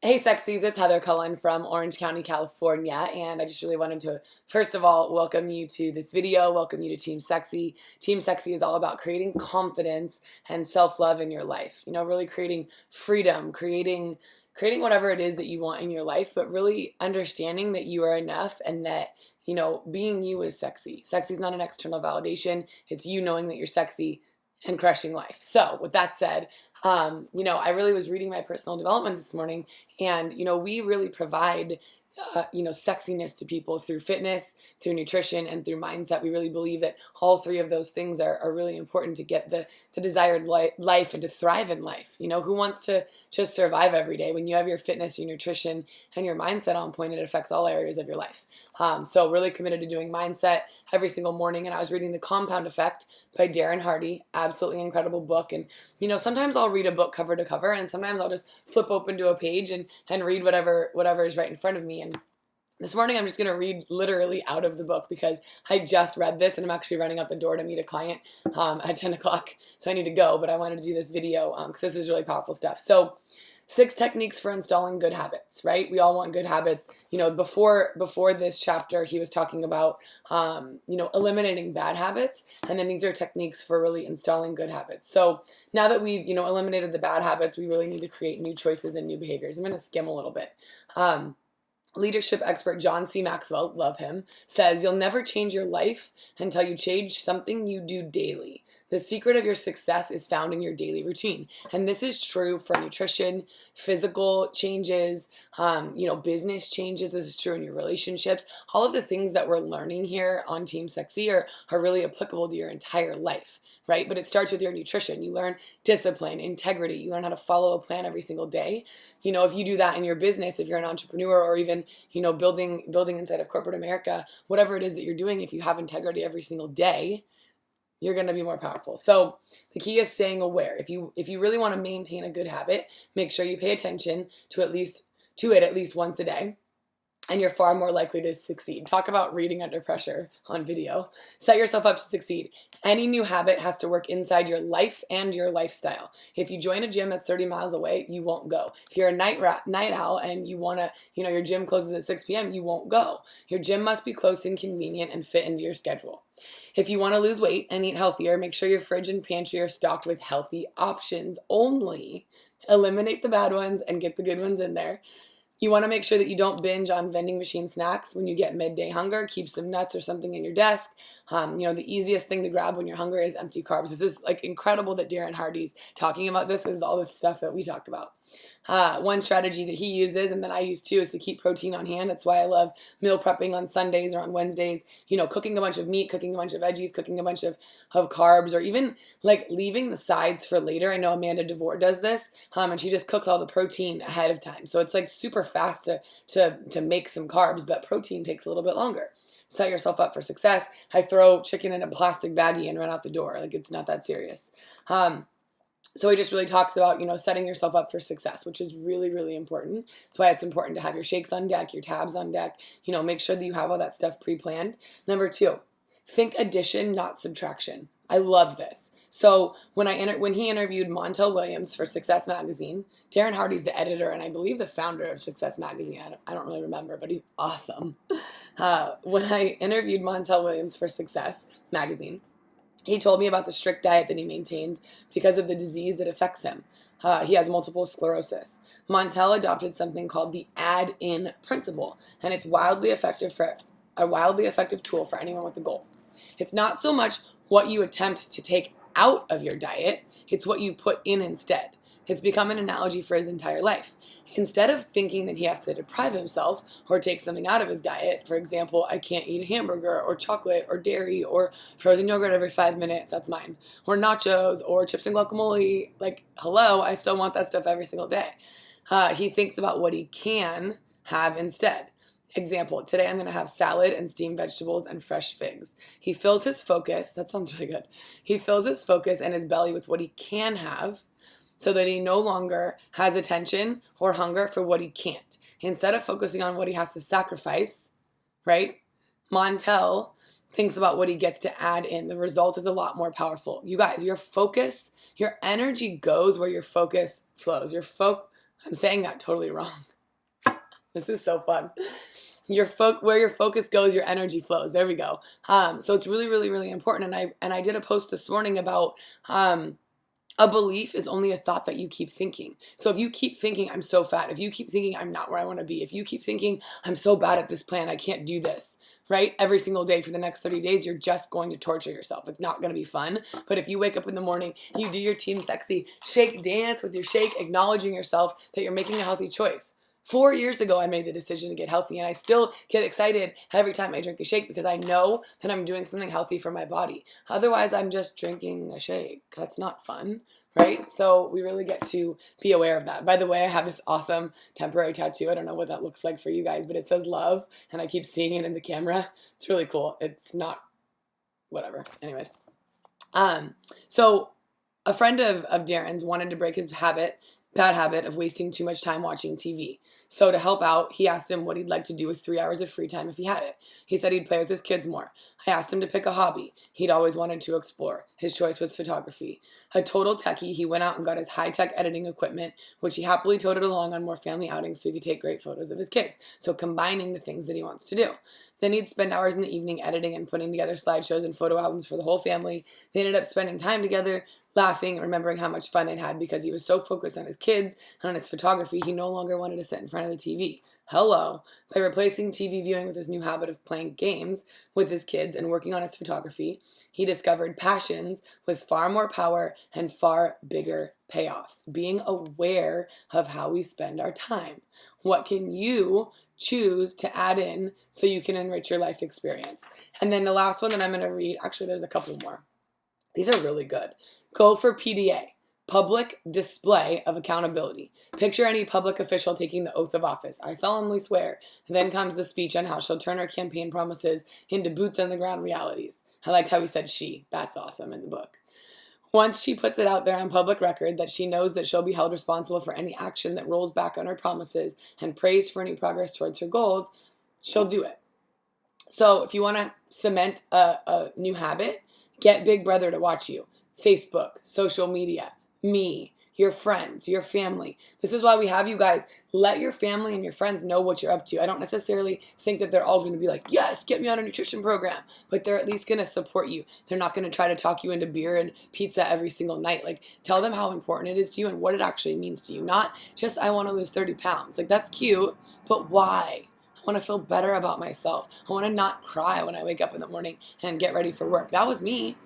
Hey Sexies, it's Heather Cullen from Orange County, California, and I just really wanted to, first of all, welcome you to this video, welcome you to Team Sexy. Team Sexy is all about creating confidence and self-love in your life. You know, really creating freedom, creating whatever it is that you want in your life, but really understanding that you are enough and that, you know, being you is sexy. Sexy is not an external validation. It's you knowing that you're sexy and crushing life. So with that said, I really was reading my personal development this morning, and, we really provide, sexiness to people through fitness, through nutrition, and through mindset. We really believe that all three of those things are really important to get the desired life and to thrive in life. You know, who wants to just survive every day? When you have your fitness, your nutrition, and your mindset on point, it affects all areas of your life. So really committed to doing mindset every single morning. And I was reading The Compound Effect by Darren Hardy, absolutely incredible book. And, sometimes I'll read a book cover to cover, and sometimes I'll just flip open to a page and read whatever is right in front of me. And this morning I'm just going to read literally out of the book because I just read this and I'm actually running out the door to meet a client at 10 o'clock. So I need to go, but I wanted to do this video because this is really powerful stuff. So 6 techniques for installing good habits, right? We all want good habits. Before this chapter, he was talking about, eliminating bad habits. And then these are techniques for really installing good habits. So now that we've, eliminated the bad habits, we really need to create new choices and new behaviors. I'm going to skim a little bit. Leadership expert John C. Maxwell, love him, says, "You'll never change your life until you change something you do daily. The secret of your success is found in your daily routine." And this is true for nutrition, physical changes, business changes. This is true in your relationships. All of the things that we're learning here on Team Sexy are really applicable to your entire life, right? But it starts with your nutrition. You learn discipline, integrity. You learn how to follow a plan every single day. If you do that in your business, if you're an entrepreneur or even, building inside of corporate America, whatever it is that you're doing, if you have integrity every single day, you're going to be more powerful. So the key is staying aware. If you really want to maintain a good habit, make sure you pay attention to it at least once a day. And you're far more likely to succeed. Talk about reading under pressure on video. Set yourself up to succeed. Any new habit has to work inside your life and your lifestyle. If you join a gym that's 30 miles away, you won't go. If you're a night owl and you want to, your gym closes at 6 p.m., you won't go. Your gym must be close and convenient and fit into your schedule. If you want to lose weight and eat healthier, make sure your fridge and pantry are stocked with healthy options only. Eliminate the bad ones and get the good ones in there. You want to make sure that you don't binge on vending machine snacks when you get midday hunger. Keep some nuts or something in your desk. The easiest thing to grab when you're hungry is empty carbs. This is incredible that Darren Hardy's talking about this. This is all this stuff that we talk about. One strategy that he uses and that I use too is to keep protein on hand. That's why I love meal prepping on Sundays or on Wednesdays. Cooking a bunch of meat, cooking a bunch of veggies, cooking a bunch of carbs, or even leaving the sides for later. I know Amanda DeVore does this, and she just cooks all the protein ahead of time. So it's super fast to make some carbs, but protein takes a little bit longer. Set yourself up for success. I throw chicken in a plastic baggie and run out the door. It's not that serious. So he just really talks about, setting yourself up for success, which is really, really important. That's why it's important to have your shakes on deck, your tabs on deck. Make sure that you have all that stuff pre-planned. Number 2, think addition, not subtraction. I love this. So when he interviewed Montel Williams for Success Magazine, Darren Hardy's the editor and I believe the founder of Success Magazine. I don't really remember, but he's awesome. When I interviewed Montel Williams for Success Magazine, he told me about the strict diet that he maintains because of the disease that affects him. He has multiple sclerosis. Montel adopted something called the add-in principle, and it's a wildly effective tool for anyone with a goal. It's not so much what you attempt to take out of your diet, it's what you put in instead. It's become an analogy for his entire life. Instead of thinking that he has to deprive himself or take something out of his diet, for example, I can't eat a hamburger or chocolate or dairy or frozen yogurt every 5 minutes, that's mine, or nachos or chips and guacamole, hello, I still want that stuff every single day. He thinks about what he can have instead. Example, today I'm going to have salad and steamed vegetables and fresh figs. He fills his focus, that sounds really good. He fills his focus and his belly with what he can have, so that he no longer has attention or hunger for what he can't. Instead of focusing on what he has to sacrifice, right? Montel thinks about what he gets to add in. The result is a lot more powerful. You guys, your energy goes where your focus flows. I'm saying that totally wrong. This is so fun. Where your focus goes, your energy flows. There we go. So it's really, really, really important. And I did a post this morning about a belief is only a thought that you keep thinking. So if you keep thinking, I'm so fat, if you keep thinking, I'm not where I want to be, if you keep thinking, I'm so bad at this plan, I can't do this, right? Every single day for the next 30 days, you're just going to torture yourself. It's not going to be fun. But if you wake up in the morning, you do your Team Sexy shake dance with your shake, acknowledging yourself that you're making a healthy choice. 4 years ago, I made the decision to get healthy, and I still get excited every time I drink a shake because I know that I'm doing something healthy for my body. Otherwise, I'm just drinking a shake. That's not fun, right? So we really get to be aware of that. By the way, I have this awesome temporary tattoo. I don't know what that looks like for you guys, but it says love, and I keep seeing it in the camera. It's really cool. It's not whatever. Anyways. So a friend of Darren's wanted to break his bad habit of wasting too much time watching TV. So to help out, he asked him what he'd like to do with 3 hours of free time if he had it. He said he'd play with his kids more. I asked him to pick a hobby he'd always wanted to explore. His choice was photography. A total techie, he went out and got his high-tech editing equipment, which he happily toted along on more family outings so he could take great photos of his kids. So combining the things that he wants to do. Then he'd spend hours in the evening editing and putting together slideshows and photo albums for the whole family. They ended up spending time together, laughing, remembering how much fun they'd had because he was so focused on his kids and on his photography, he no longer wanted to sit in front of the TV. Hello. By replacing TV viewing with his new habit of playing games with his kids and working on his photography, he discovered passions with far more power and far bigger payoffs. Being aware of how we spend our time. What can you choose to add in so you can enrich your life experience? And then the last one that I'm going to read, actually there's a couple more. These are really good. Go for PDA, public display of accountability. Picture any public official taking the oath of office. I solemnly swear. Then comes the speech on how she'll turn her campaign promises into boots on the ground realities. I liked how he said she. That's awesome in the book. Once she puts it out there on public record that she knows that she'll be held responsible for any action that rolls back on her promises and praised for any progress towards her goals, she'll do it. So if you want to cement a new habit, get Big Brother to watch you. Facebook, social media, me, your friends, your family. This is why we have you guys. Let your family and your friends know what you're up to. I don't necessarily think that they're all going to be like, yes, get me on a nutrition program. But they're at least going to support you. They're not going to try to talk you into beer and pizza every single night. Like, tell them how important it is to you and what it actually means to you. Not just, I want to lose 30 pounds. Like, that's cute, but why? I want to feel better about myself. I want to not cry when I wake up in the morning and get ready for work. That was me.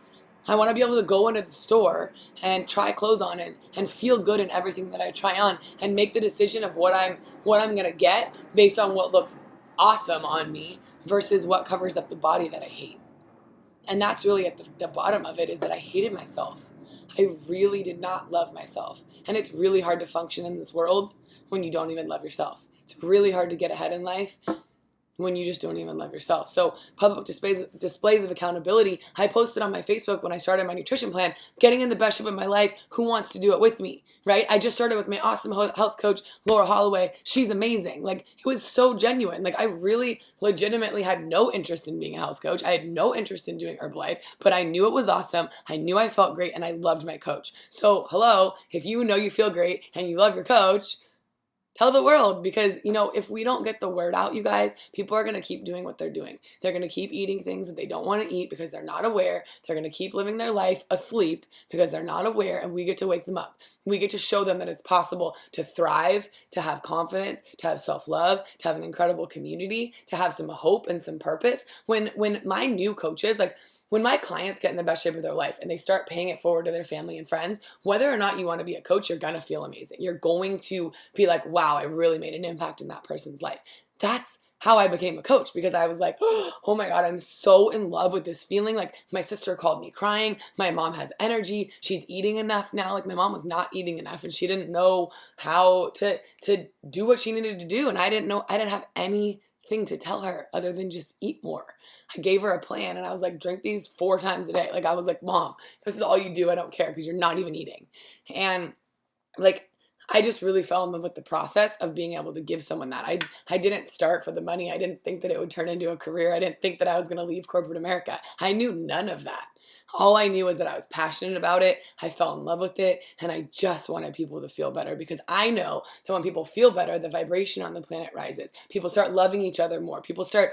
I want to be able to go into the store and try clothes on and feel good in everything that I try on and make the decision of what I'm going to get based on what looks awesome on me versus what covers up the body that I hate. And that's really at the bottom of it, is that I hated myself. I really did not love myself. And it's really hard to function in this world when you don't even love yourself. It's really hard to get ahead in life when you just don't even love yourself. So public displays of accountability. I posted on my Facebook when I started my nutrition plan, getting in the best shape of my life. Who wants to do it with me, right? I just started with my awesome health coach, Laura Holloway. She's amazing. Like, it was so genuine. Like, I really legitimately had no interest in being a health coach. I had no interest in doing Herbalife, but I knew it was awesome. I knew I felt great, and I loved my coach. So hello, if you know you feel great and you love your coach, tell the world, because, if we don't get the word out, you guys, people are going to keep doing what they're doing. They're going to keep eating things that they don't want to eat because they're not aware. They're going to keep living their life asleep because they're not aware, and we get to wake them up. We get to show them that it's possible to thrive, to have confidence, to have self-love, to have an incredible community, to have some hope and some purpose. When my new coaches, when my clients get in the best shape of their life and they start paying it forward to their family and friends, whether or not you want to be a coach, you're going to feel amazing. You're going to be like, wow, I really made an impact in that person's life. That's how I became a coach, because I was like, oh my God, I'm so in love with this feeling. Like, my sister called me crying. My mom has energy. She's eating enough now. Like, my mom was not eating enough, and she didn't know how to do what she needed to do. And I didn't have anything to tell her other than just eat more. I gave her a plan, and I was like, drink these 4 times a day. Like, I was like, Mom, this is all you do. I don't care, because you're not even eating. And I just really fell in love with the process of being able to give someone that. I didn't start for the money. I didn't think that it would turn into a career. I didn't think that I was going to leave corporate America. I knew none of that. All I knew was that I was passionate about it. I fell in love with it, and I just wanted people to feel better, because I know that when people feel better, the vibration on the planet rises. People start loving each other more. People start,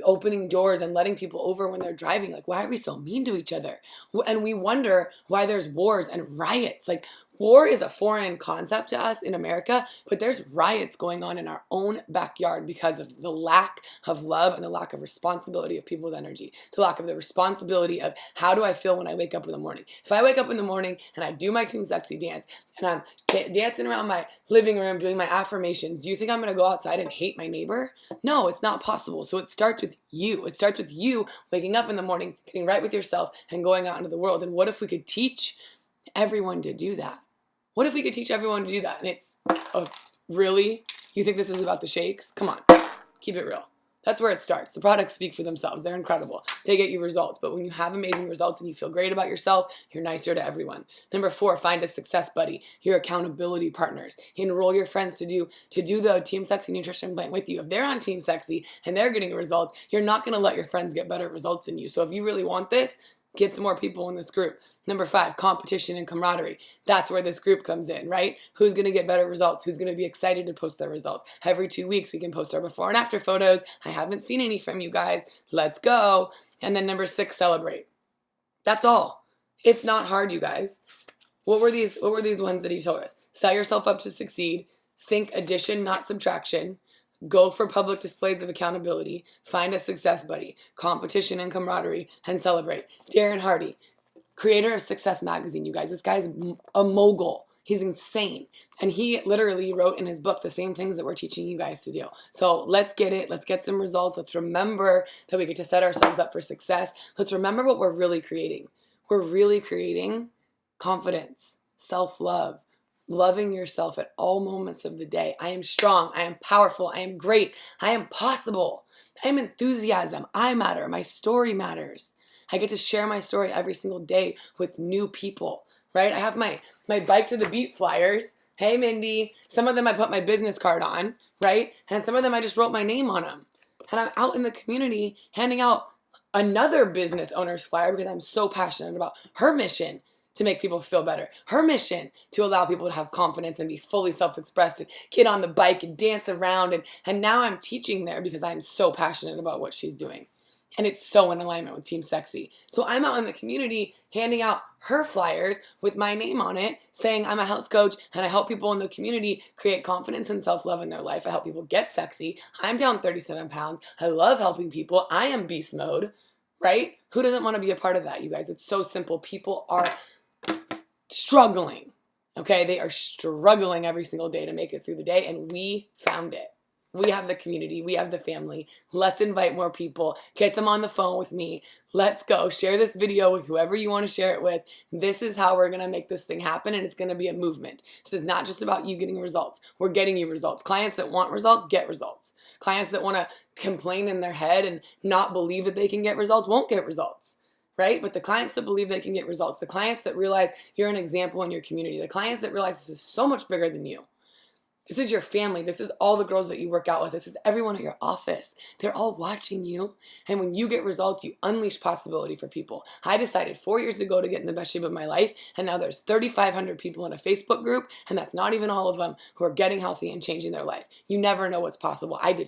opening doors and letting people over when they're driving. Like, why are we so mean to each other? And we wonder why there's wars and riots. Like, war is a foreign concept to us in America, but there's riots going on in our own backyard because of the lack of love and the lack of responsibility of people's energy, the lack of the responsibility of how do I feel when I wake up in the morning. If I wake up in the morning and I do my Team Sexy dance and I'm dancing around my living room doing my affirmations, do you think I'm going to go outside and hate my neighbor? No, it's not possible. So it starts with you. It starts with you waking up in the morning, getting right with yourself, and going out into the world. And what if we could teach everyone to do that? What if we could teach everyone to do that? And it's, really? You think this is about the shakes? Come on, keep it real. That's where it starts. The products speak for themselves. They're incredible. They get you results. But when you have amazing results and you feel great about yourself, you're nicer to everyone. Number 4, find a success buddy, your accountability partners. Enroll your friends to do the Team Sexy nutrition plan with you. If they're on Team Sexy and they're getting results, you're not going to let your friends get better results than you. So if you really want this, get some more people in this group. Number 5, competition and camaraderie. That's where this group comes in, right? Who's going to get better results? Who's going to be excited to post their results? Every 2 weeks, we can post our before and after photos. I haven't seen any from you guys. Let's go. And then number 6, celebrate. That's all. It's not hard, you guys. What were these ones that he told us? Set yourself up to succeed. Think addition, not subtraction. Go for public displays of accountability. Find a success buddy. Competition and camaraderie. And celebrate. Darren Hardy, creator of Success Magazine, you guys. This guy's a mogul. He's insane. And he literally wrote in his book the same things that we're teaching you guys to do. So let's get it. Let's get some results. Let's remember that we get to set ourselves up for success. Let's remember what we're really creating. We're really creating confidence, self-love, loving yourself at all moments of the day. I am strong. I am powerful. I am great. I am possible. I am enthusiasm. I matter. My story matters. I get to share my story every single day with new people, right? I have my Bike to the Beat flyers. Hey, Mindy. Some of them I put my business card on, right? And some of them I just wrote my name on them. And I'm out in the community handing out another business owner's flyer because I'm so passionate about her mission to make people feel better. Her mission to allow people to have confidence and be fully self-expressed and get on the bike and dance around. And now I'm teaching there because I'm so passionate about what she's doing. And it's so in alignment with Team Sexy. So I'm out in the community handing out her flyers with my name on it, saying I'm a health coach and I help people in the community create confidence and self-love in their life. I help people get sexy. I'm down 37 pounds. I love helping people. I am beast mode, right? Who doesn't want to be a part of that, you guys? It's so simple. People are struggling, okay? They are struggling every single day to make it through the day, and we found it. We have the community. We have the family. Let's invite more people. Get them on the phone with me. Let's go. Share this video with whoever you want to share it with. This is how we're going to make this thing happen, and it's going to be a movement. This is not just about you getting results. We're getting you results. Clients that want results get results. Clients that want to complain in their head and not believe that they can get results won't get results, right? But the clients that believe they can get results, the clients that realize you're an example in your community, the clients that realize this is so much bigger than you. This is your family. This is all the girls that you work out with. This is everyone at your office. They're all watching you. And when you get results, you unleash possibility for people. I decided 4 years ago to get in the best shape of my life. And now there's 3,500 people in a Facebook group. And that's not even all of them who are getting healthy and changing their life. You never know what's possible. I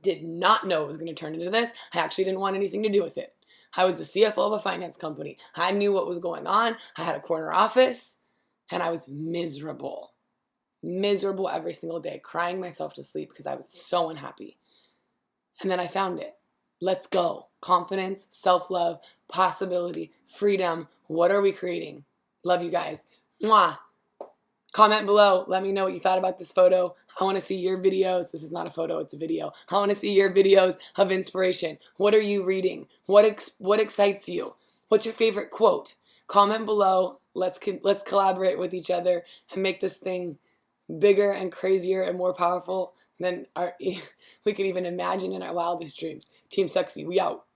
did not know it was going to turn into this. I actually didn't want anything to do with it. I was the CFO of a finance company. I knew what was going on. I had a corner office. And I was miserable every single day, crying myself to sleep because I was so unhappy. And then I found it. Let's go. Confidence, self-love, possibility, freedom. What are we creating? Love you guys. Mwah. Comment below. Let me know what you thought about this photo. I want to see your videos. This is not a photo, it's a video. I want to see your videos of inspiration. What are you reading? What excites you? What's your favorite quote? Comment below. Let's collaborate with each other and make this thing bigger and crazier and more powerful than we could even imagine in our wildest dreams. Team Sexy, we out.